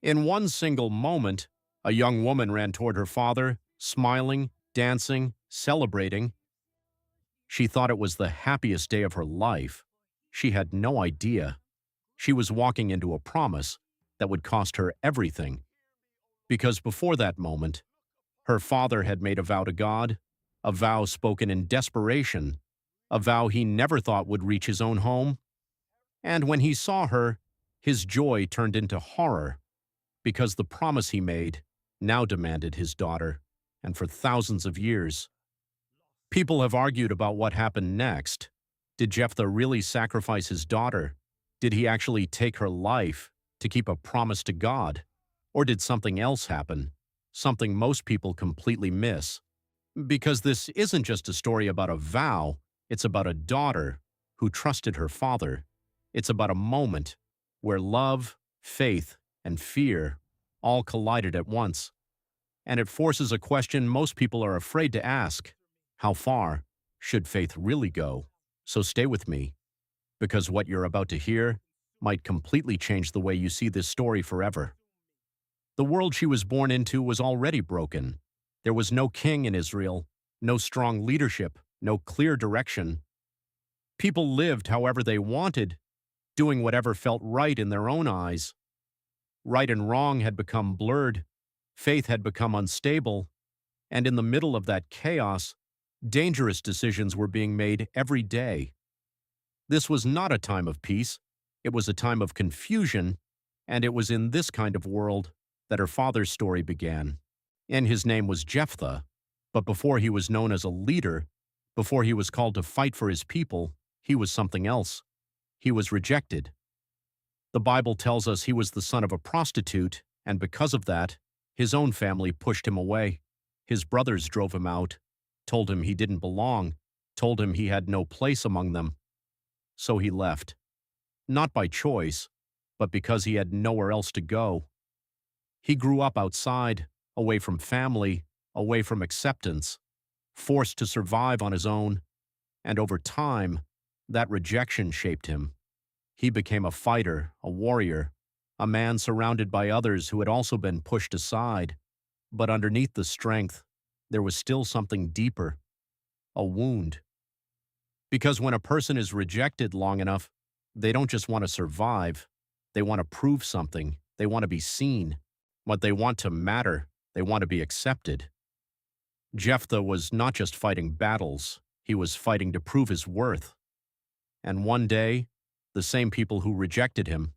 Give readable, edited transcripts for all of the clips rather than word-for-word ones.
In one single moment, a young woman ran toward her father, smiling, dancing, celebrating. She thought it was the happiest day of her life. She had no idea. She was walking into a promise that would cost her everything. Because before that moment, her father had made a vow to God, a vow spoken in desperation, a vow he never thought would reach his own home. And when he saw her, his joy turned into horror, because the promise he made now demanded his daughter, and for thousands of years. People have argued about what happened next. Did Jephthah really sacrifice his daughter? Did he actually take her life to keep a promise to God? Or did something else happen? Something most people completely miss. Because this isn't just a story about a vow, it's about a daughter who trusted her father. It's about a moment where love, faith, and fear all collided at once. And it forces a question most people are afraid to ask. How far should faith really go? So stay with me, because what you're about to hear might completely change the way you see this story forever. The world she was born into was already broken. There was no king in Israel, no strong leadership, no clear direction. People lived however they wanted, doing whatever felt right in their own eyes. Right and wrong had become blurred, faith had become unstable, and in the middle of that chaos, dangerous decisions were being made every day. This was not a time of peace, it was a time of confusion, and it was in this kind of world that her father's story began. And his name was Jephthah, but before he was known as a leader, before he was called to fight for his people, he was something else. He was rejected. The Bible tells us he was the son of a prostitute, and because of that, his own family pushed him away. His brothers drove him out, told him he didn't belong, told him he had no place among them. So he left. Not by choice, but because he had nowhere else to go. He grew up outside, away from family, away from acceptance, forced to survive on his own, and over time, that rejection shaped him. He became a fighter, a warrior, a man surrounded by others who had also been pushed aside. But underneath the strength, there was still something deeper, a wound. Because when a person is rejected long enough, they don't just want to survive, they want to prove something, they want to be seen. What they want to matter, they want to be accepted. Jephthah was not just fighting battles, he was fighting to prove his worth. And one day, the same people who rejected him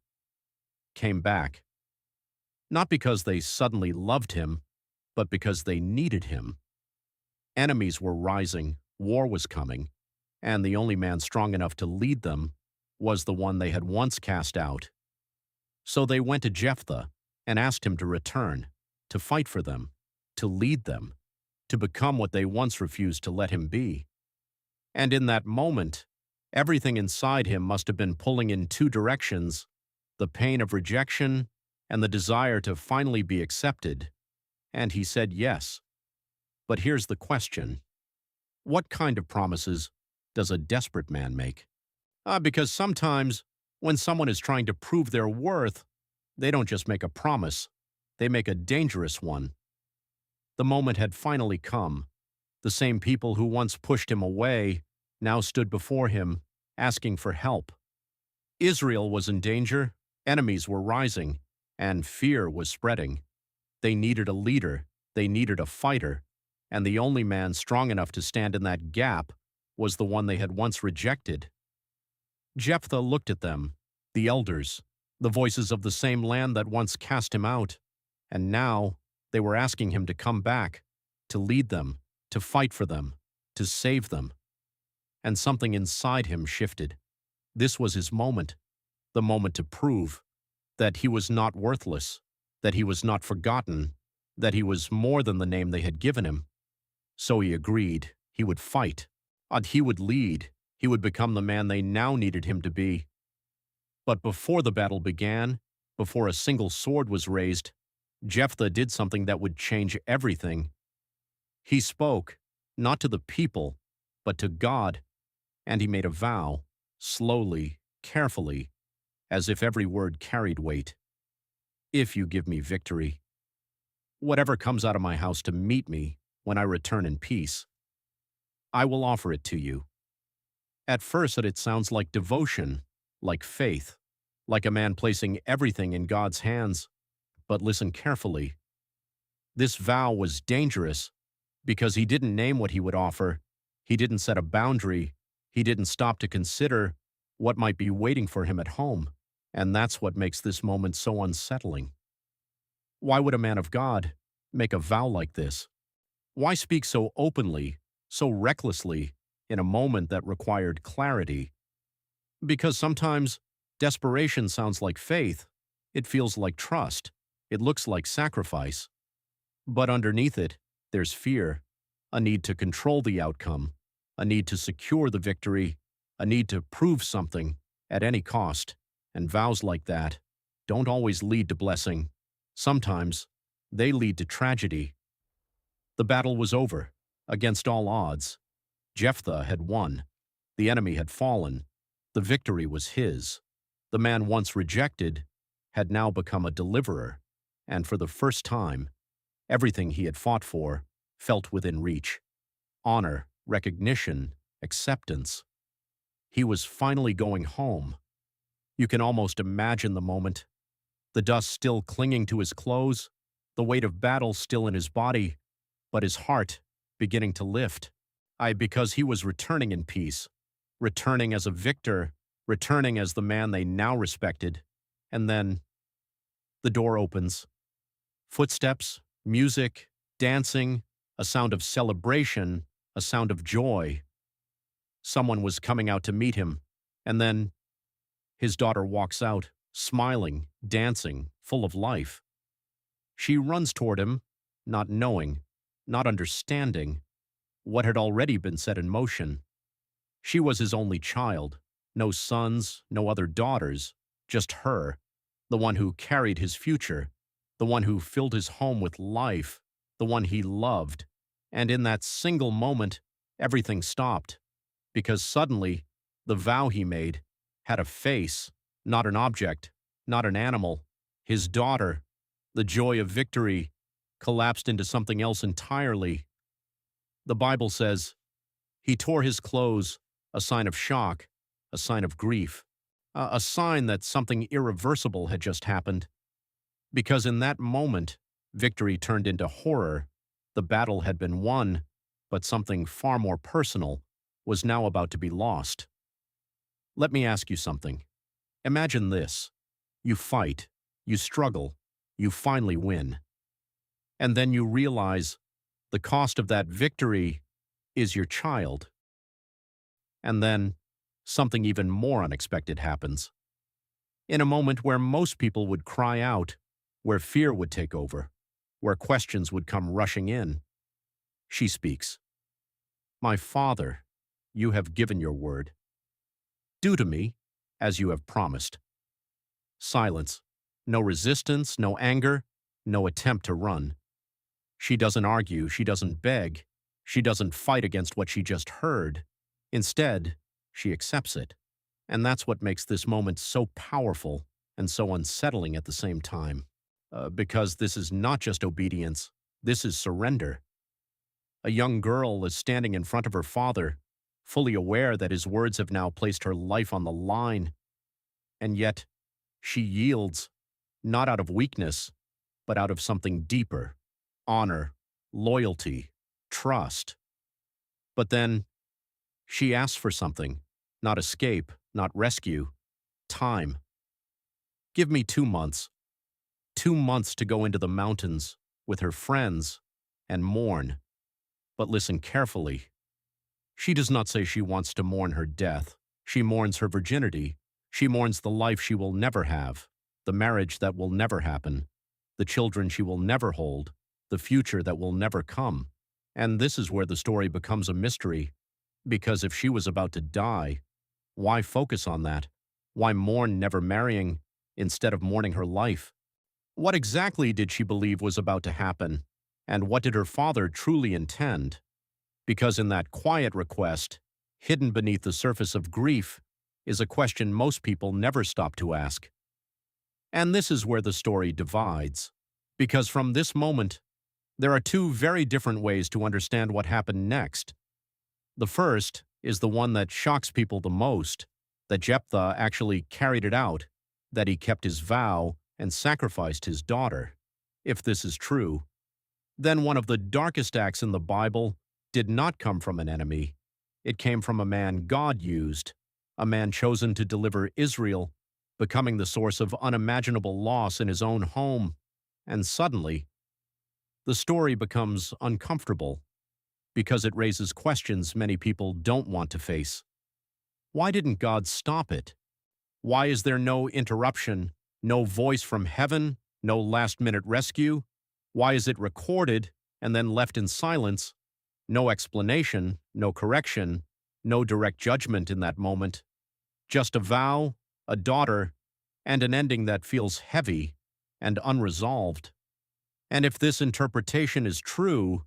came back. Not because they suddenly loved him, but because they needed him. Enemies were rising, war was coming, and the only man strong enough to lead them was the one they had once cast out. So they went to Jephthah and asked him to return, to fight for them, to lead them, to become what they once refused to let him be. And in that moment, everything inside him must have been pulling in two directions, the pain of rejection and the desire to finally be accepted. And he said yes. But here's the question. What kind of promises does a desperate man make? Because sometimes, when someone is trying to prove their worth, they don't just make a promise, they make a dangerous one. The moment had finally come. The same people who once pushed him away now stood before him, asking for help. Israel was in danger, enemies were rising, and fear was spreading. They needed a leader, they needed a fighter, and the only man strong enough to stand in that gap was the one they had once rejected. Jephthah looked at them, the elders, the voices of the same land that once cast him out, and now they were asking him to come back, to lead them, to fight for them, to save them. And something inside him shifted. This was his moment, the moment to prove that he was not worthless, that he was not forgotten, that he was more than the name they had given him. So he agreed he would fight, and he would lead, he would become the man they now needed him to be. But before the battle began, before a single sword was raised, Jephthah did something that would change everything. He spoke, not to the people, but to God, and he made a vow, slowly, carefully, as if every word carried weight. if you give me victory. Whatever comes out of my house to meet me when I return in peace, I will offer it to you. At first, it sounds like devotion, like faith, like a man placing everything in God's hands. But listen carefully. This vow was dangerous because he didn't name what he would offer. He didn't set a boundary. He didn't stop to consider what might be waiting for him at home. And that's what makes this moment so unsettling. Why would a man of God make a vow like this? Why speak so openly, so recklessly, in a moment that required clarity? Because sometimes desperation sounds like faith. It feels like trust. It looks like sacrifice. But underneath it, there's fear, a need to control the outcome, a need to secure the victory, a need to prove something at any cost. And vows like that don't always lead to blessing. Sometimes they lead to tragedy. The battle was over, against all odds. Jephthah had won. The enemy had fallen. The victory was his. The man once rejected had now become a deliverer, and for the first time, everything he had fought for felt within reach. Honor, recognition, acceptance. He was finally going home. You can almost imagine the moment. The dust still clinging to his clothes, the weight of battle still in his body, but his heart beginning to lift. Because he was returning in peace, returning as a victor, returning as the man they now respected. And then the door opens. Footsteps, music, dancing, a sound of celebration, a sound of joy. Someone was coming out to meet him, and then his daughter walks out, smiling, dancing, full of life. She runs toward him, not knowing, not understanding what had already been set in motion. She was his only child, no sons, no other daughters, just her, the one who carried his future, the one who filled his home with life, the one he loved. And in that single moment, everything stopped, because suddenly the vow he made had a face, not an object, not an animal. His daughter, the joy of victory, collapsed into something else entirely. The Bible says, he tore his clothes, a sign of shock, a sign of grief, a sign that something irreversible had just happened. Because in that moment, victory turned into horror. The battle had been won, but something far more personal was now about to be lost. Let me ask you something. Imagine this. You fight, you struggle, you finally win. And then you realize the cost of that victory is your child. And then something even more unexpected happens. In a moment where most people would cry out, where fear would take over, where questions would come rushing in, she speaks. My father, you have given your word. Do to me as you have promised. Silence. No resistance, no anger, no attempt to run. She doesn't argue, she doesn't beg, she doesn't fight against what she just heard. Instead, she accepts it. And that's what makes this moment so powerful and so unsettling at the same time. Because this is not just obedience, this is surrender. A young girl is standing in front of her father, fully aware that his words have now placed her life on the line. And yet, she yields, not out of weakness, but out of something deeper: honor, loyalty, trust. But then, she asks for something, not escape, not rescue, time. Give me 2 months. 2 months to go into the mountains with her friends and mourn. But listen carefully. She does not say she wants to mourn her death. She mourns her virginity. She mourns the life she will never have, the marriage that will never happen, the children she will never hold, the future that will never come. And this is where the story becomes a mystery, because if she was about to die, why focus on that? Why mourn never marrying instead of mourning her life? What exactly did she believe was about to happen? And what did her father truly intend? Because in that quiet request, hidden beneath the surface of grief, is a question most people never stop to ask. And this is where the story divides. Because from this moment, there are two very different ways to understand what happened next. The first is the one that shocks people the most, that Jephthah actually carried it out, that he kept his vow and sacrificed his daughter. If this is true, then one of the darkest acts in the Bible did not come from an enemy. It came from a man God used, a man chosen to deliver Israel, becoming the source of unimaginable loss in his own home. And suddenly, the story becomes uncomfortable because it raises questions many people don't want to face. Why didn't God stop it? Why is there no interruption, no voice from heaven, no last-minute rescue? Why is it recorded and then left in silence? No explanation, no correction, no direct judgment in that moment. Just a vow, a daughter, and an ending that feels heavy and unresolved. And if this interpretation is true,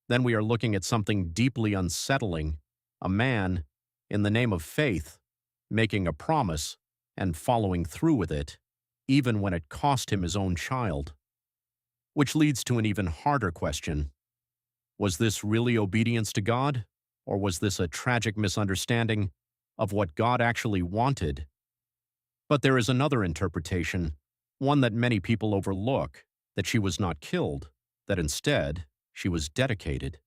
then we are looking at something deeply unsettling, a man, in the name of faith, making a promise and following through with it, even when it cost him his own child. Which leads to an even harder question. Was this really obedience to God, or was this a tragic misunderstanding of what God actually wanted? But there is another interpretation, one that many people overlook, that she was not killed, that instead she was dedicated,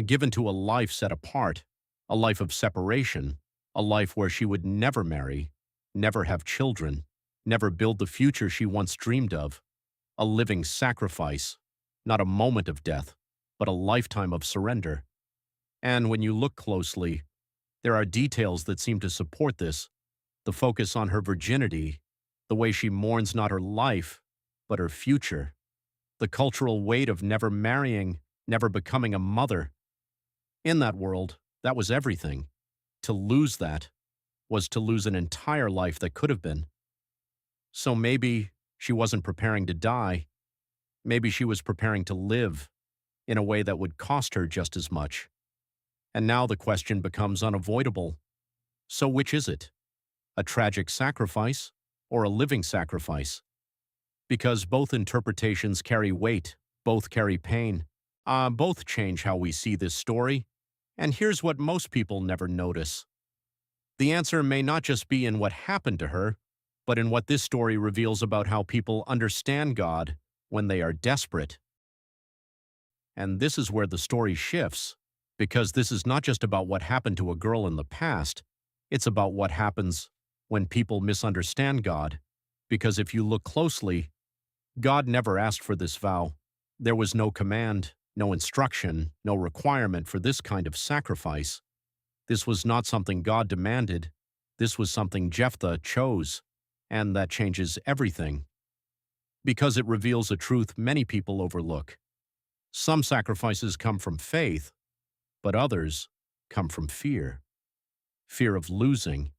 given to a life set apart, a life of separation, a life where she would never marry, never have children, never build the future she once dreamed of, a living sacrifice, not a moment of death, but a lifetime of surrender. And when you look closely, there are details that seem to support this, the focus on her virginity, the way she mourns not her life, but her future, the cultural weight of never marrying, never becoming a mother. In that world, that was everything. To lose that was to lose an entire life that could have been. So maybe she wasn't preparing to die. Maybe she was preparing to live in a way that would cost her just as much. And now the question becomes unavoidable. So which is it? A tragic sacrifice or a living sacrifice? Because both interpretations carry weight, both carry pain, both change how we see this story. And here's what most people never notice. The answer may not just be in what happened to her, but in what this story reveals about how people understand God when they are desperate. And this is where the story shifts, because this is not just about what happened to a girl in the past, it's about what happens when people misunderstand God. Because if you look closely, God never asked for this vow. There was no command, no instruction, no requirement for this kind of sacrifice. This was not something God demanded. This was something Jephthah chose, and that changes everything. Because it reveals a truth many people overlook. Some sacrifices come from faith, but others come from fear. Fear of losing,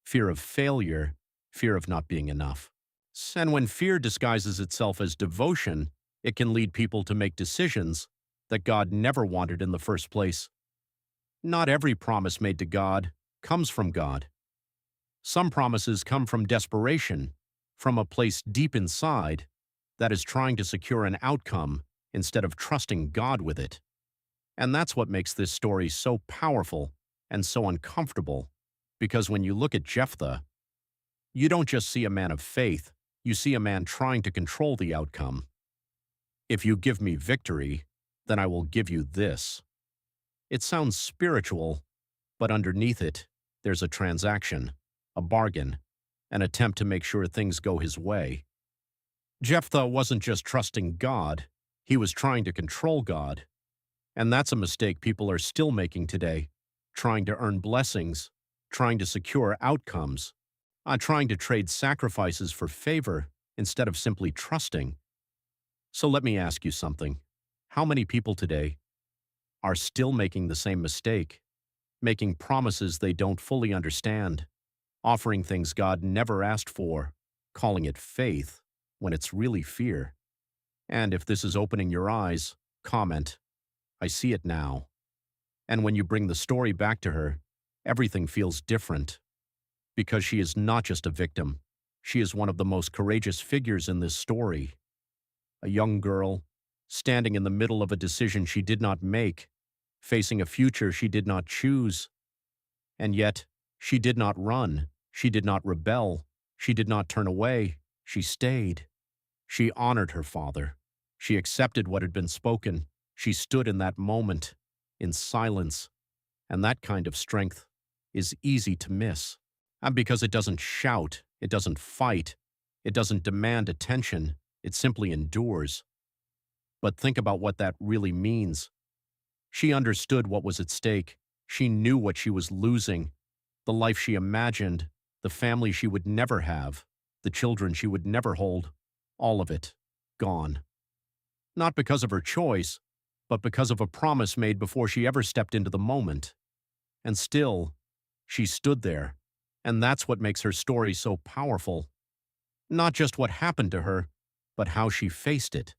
fear of failure, fear of not being enough. And when fear disguises itself as devotion, it can lead people to make decisions that God never wanted in the first place. Not every promise made to God comes from God. Some promises come from desperation, from a place deep inside that is trying to secure an outcome instead of trusting God with it. And that's what makes this story so powerful and so uncomfortable, because when you look at Jephthah, you don't just see a man of faith, you see a man trying to control the outcome. If you give me victory, then I will give you this. It sounds spiritual, but underneath it, there's a transaction, a bargain, an attempt to make sure things go his way. Jephthah wasn't just trusting God, he was trying to control God. And that's a mistake people are still making today, trying to earn blessings, trying to secure outcomes, trying to trade sacrifices for favor instead of simply trusting. So let me ask you something. How many people today are still making the same mistake, making promises they don't fully understand, offering things God never asked for, calling it faith when it's really fear? And if this is opening your eyes, comment, I see it now. And when you bring the story back to her, everything feels different, because she is not just a victim. She is one of the most courageous figures in this story. A young girl, standing in the middle of a decision she did not make, facing a future she did not choose. And yet, she did not run. She did not rebel. She did not turn away. She stayed. She honored her father. She accepted what had been spoken. She stood in that moment, in silence. And that kind of strength is easy to miss. And because it doesn't shout, it doesn't fight, it doesn't demand attention, it simply endures. But think about what that really means. She understood what was at stake. She knew what she was losing, the life she imagined, the family she would never have, the children she would never hold, all of it gone. Not because of her choice, but because of a promise made before she ever stepped into the moment. And still, she stood there, and that's what makes her story so powerful. Not just what happened to her, but how she faced it.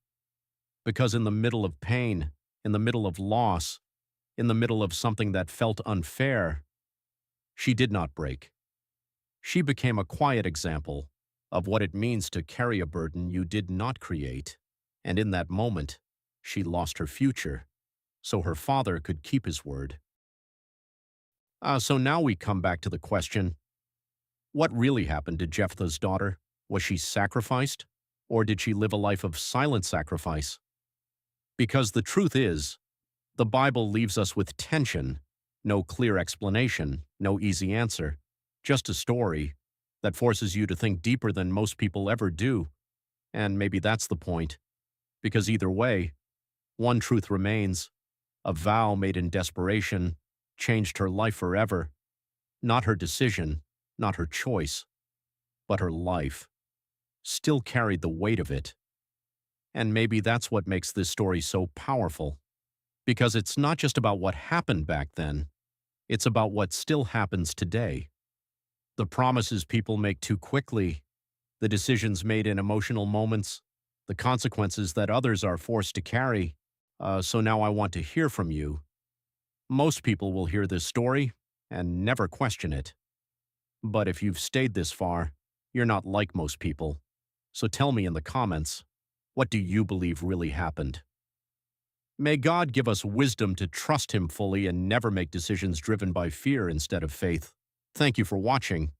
Because in the middle of pain, in the middle of loss, in the middle of something that felt unfair, she did not break. She became a quiet example of what it means to carry a burden you did not create, and in that moment, she lost her future, so her father could keep his word. So now we come back to the question, what really happened to Jephthah's daughter? Was she sacrificed, or did she live a life of silent sacrifice? Because the truth is, the Bible leaves us with tension, no clear explanation, no easy answer, just a story that forces you to think deeper than most people ever do. And maybe that's the point, because either way, one truth remains: a vow made in desperation changed her life forever. Not her decision, not her choice, but her life still carried the weight of it. And maybe that's what makes this story so powerful, because it's not just about what happened back then, it's about what still happens today. The promises people make too quickly, the decisions made in emotional moments, the consequences that others are forced to carry. So now I want to hear from you. Most people will hear this story and never question it. But if you've stayed this far, you're not like most people. So tell me in the comments, what do you believe really happened? May God give us wisdom to trust Him fully and never make decisions driven by fear instead of faith. Thank you for watching.